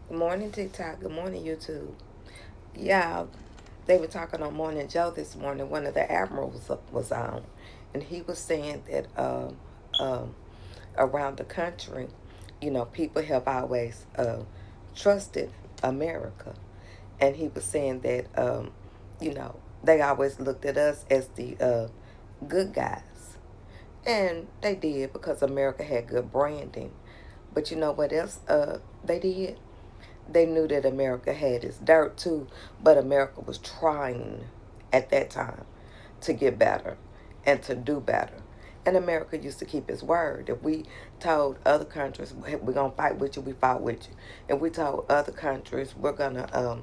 Good morning, TikTok. Good morning, YouTube. Yeah, they were talking on Morning Joe this morning. One of the admirals was on, and he was saying that um, around the country, people have always trusted America, and he was saying that they always looked at us as the good guys, and they did because America had good branding. But you know what else they did? They knew that America had its dirt too, but America was trying at that time to get better and to do better. And America used to keep its word. If we told other countries we're gonna fight with you, we fought with you. If we told other countries we're gonna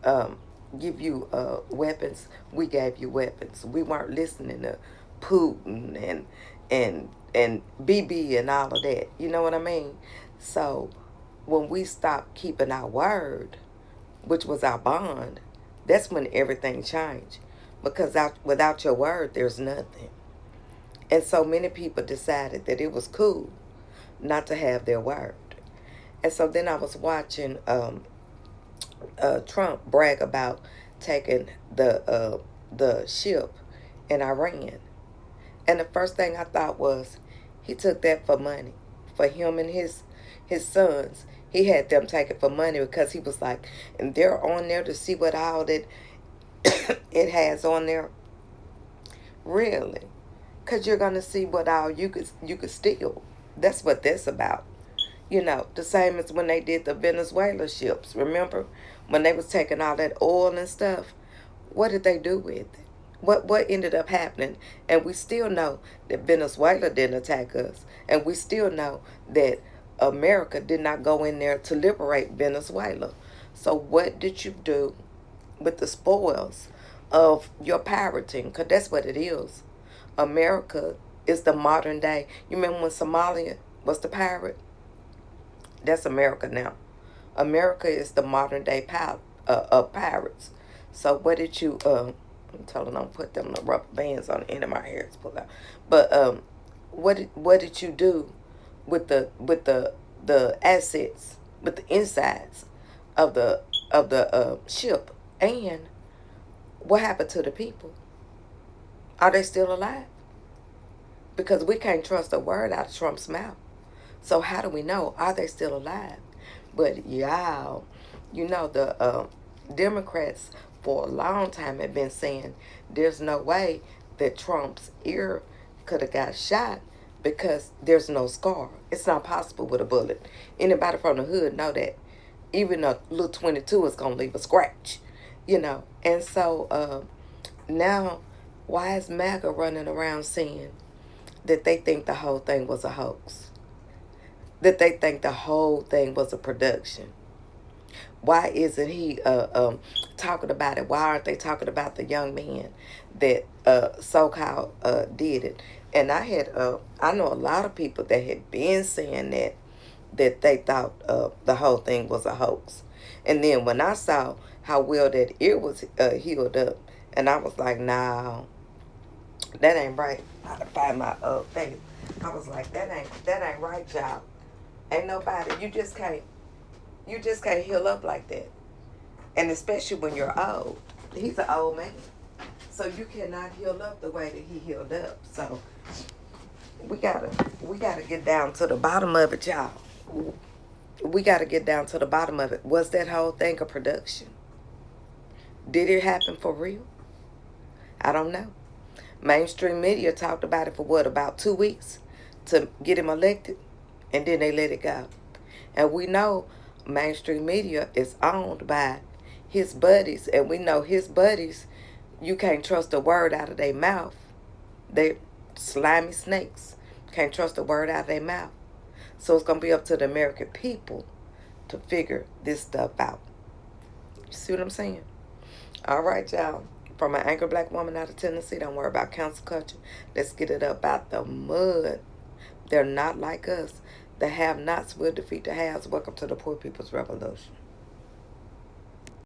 um, give you weapons, we gave you weapons. We weren't listening to Putin and BB and all of that. You know what I mean? So when we stopped keeping our word, which was our bond, that's when everything changed. Because without your word, there's nothing. And so many people decided that it was cool not to have their word. And so then I was watching Trump brag about taking the ship in Iran. And the first thing I thought was he took that for money. For him and his sons. He had them take it for money because he was like, and they're on there to see what all that it has on there. Really. Because you're gonna see what all you could steal. That's what that's about. The same as when they did the Venezuela ships. Remember? When they was taking all that oil and stuff. What did they do with it? What ended up happening? And we still know that Venezuela didn't attack us. And we still know that America did not go in there to liberate Venezuela. So what did you do with the spoils of your pirating? Because that's what it is. America is the modern day. You remember when Somalia was the pirate? That's America now. America is the modern day of pirates. So what did you I'm telling them don't put them the rubber bands on the end of my hair to pull out. But what did you do with the assets, with the insides of the ship, and what happened to the people? Are they still alive? Because we can't trust a word out of Trump's mouth. So how do we know? Are they still alive? But y'all, the Democrats for a long time have been saying there's no way that Trump's ear could have got shot because there's no scar. It's not possible with a bullet. Anybody from the hood know that. Even a little 22 is gonna leave a scratch. And so now, why is MAGA running around saying that they think the whole thing was a hoax? That they think the whole thing was a production? Why isn't he talking about it? Why aren't they talking about the young man that so-called did it? And I know a lot of people that had been saying that they thought the whole thing was a hoax. And then when I saw how well that ear was healed up, and I was like, no, that ain't right. I had to find my thing. I was like, that ain't right, y'all. Ain't nobody. You just can't heal up like that. And especially when you're old. He's an old man. So you cannot heal up the way that he healed up. So we gotta get down to the bottom of it, y'all. We gotta get down to the bottom of it. Was that whole thing a production? Did it happen for real? I don't know. Mainstream media talked about it for what, about 2 weeks to get him elected, and then they let it go. And we know mainstream media is owned by his buddies, and we know his buddies, you can't trust a word out of their mouth. They slimy snakes. Can't trust a word out of their mouth. So it's gonna be up to the American people to figure this stuff out. You see what I'm saying? All right, y'all. From an angry black woman out of Tennessee, don't worry about cancel culture. Let's get it up out the mud. They're not like us. The have-nots will defeat the haves. Welcome to the Poor People's Revolution.